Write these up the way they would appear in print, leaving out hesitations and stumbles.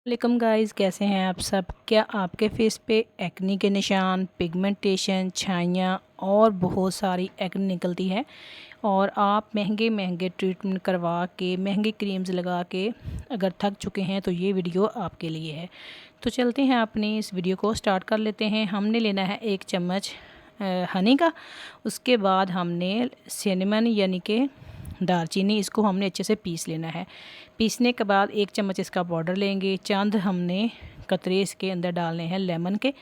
वालेकुम गाइस, कैसे हैं आप सब। क्या आपके फेस पे एक्ने के निशान, पिगमेंटेशन, छाइयाँ और बहुत सारी एक्ने निकलती है और आप महंगे महंगे ट्रीटमेंट करवा के महंगी क्रीम्स लगा के अगर थक चुके हैं तो ये वीडियो आपके लिए है। तो चलते हैं अपनी इस वीडियो को स्टार्ट कर लेते हैं। हमने लेना है 1 चम्मच हनी का। उसके बाद हमने सिनेमन यानी कि दालचीनी, इसको हमने अच्छे से पीस लेना है। पीसने के बाद 1 चम्मच इसका पाउडर लेंगे। चंद हमने कतरे इसके अंदर डालने हैं लेमन के,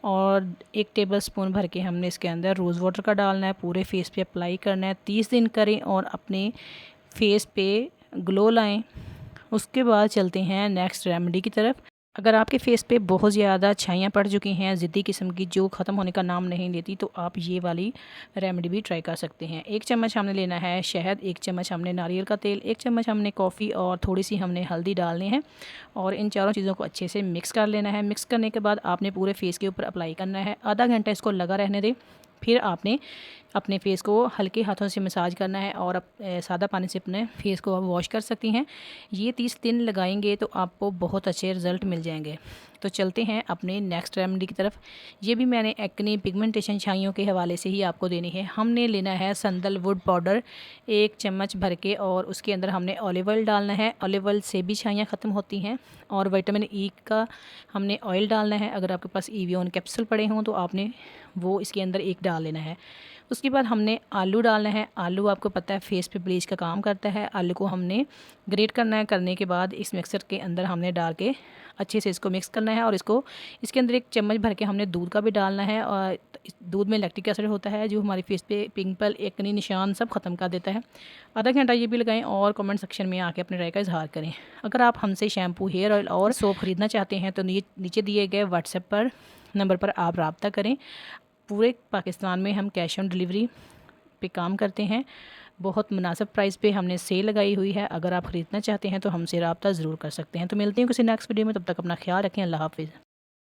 और 1 टेबलस्पून भर के हमने इसके अंदर रोज़ वाटर का डालना है। पूरे फेस पे अप्लाई करना है। 30 दिन करें और अपने फेस पे ग्लो लाएं। उसके बाद चलते हैं नेक्स्ट रेमेडी की तरफ। अगर आपके फेस पे बहुत ज़्यादा छाइयाँ पड़ चुकी हैं ज़िद्दी किस्म की, जो ख़त्म होने का नाम नहीं लेती, तो आप ये वाली रेमेडी भी ट्राई कर सकते हैं। 1 चम्मच हमने लेना है शहद, 1 चम्मच हमने नारियल का तेल, 1 चम्मच हमने कॉफ़ी और थोड़ी सी हमने हल्दी डालनी है, और इन चारों चीज़ों को अच्छे से मिक्स कर लेना है। मिक्स करने के बाद आपने पूरे फेस के ऊपर अप्लाई करना है। आधा घंटा इसको लगा रहने दें। फिर आपने अपने फेस को हल्के हाथों से मसाज करना है और सादा पानी से अपने फेस को आप वॉश कर सकती हैं। ये 30 दिन लगाएंगे तो आपको बहुत अच्छे रिज़ल्ट मिल जाएंगे। तो चलते हैं अपने नेक्स्ट रेमेडी की तरफ। ये भी मैंने एक्ने, पिगमेंटेशन, छाइयों के हवाले से ही आपको देनी है। हमने लेना है सैंडलवुड पाउडर 1 चम्मच भर के, और उसके अंदर हमने ऑलिव ऑयल डालना है। ऑलिव ऑयल से भी छाइयाँ ख़त्म होती हैं। और विटामिन ई का हमने ऑयल डालना है। अगर आपके पास ईवियन कैप्सूल पड़े हों तो आपने वो इसके अंदर 1 डाल लेना है। उसके बाद हमने आलू डालना है। आलू आपको पता है फेस पे ब्लीच का काम करता है। आलू को हमने ग्रेट करना है। करने के बाद इस मिक्सर के अंदर हमने डाल के अच्छे से इसको मिक्स करना है, और इसके अंदर 1 चम्मच भर के हमने दूध का भी डालना है। और इस दूध में लैक्टिक एसिड होता है जो हमारे फेस पे पिंपल, एक्ने, निशान सब ख़त्म कर देता है। आधा घंटा ये भी लगाएं और कमेंट सेक्शन में आके अपने राय का इजहार करें। अगर आप हमसे शैम्पू, हेयर ऑयल और सोप ख़रीदना चाहते हैं तो नीचे दिए गए व्हाट्सएप पर नंबर पर आप रब्ता करें। पूरे पाकिस्तान में हम कैश ऑन डिलीवरी पे काम करते हैं। बहुत मुनासिब प्राइस पे हमने सेल लगाई हुई है। अगर आप ख़रीदना चाहते हैं तो हमसे रब्ता ज़रूर कर सकते हैं। तो मिलते हैं किसी नेक्स्ट वीडियो में। तब तक अपना ख्याल रखें। अल्लाह हाफ़िज़।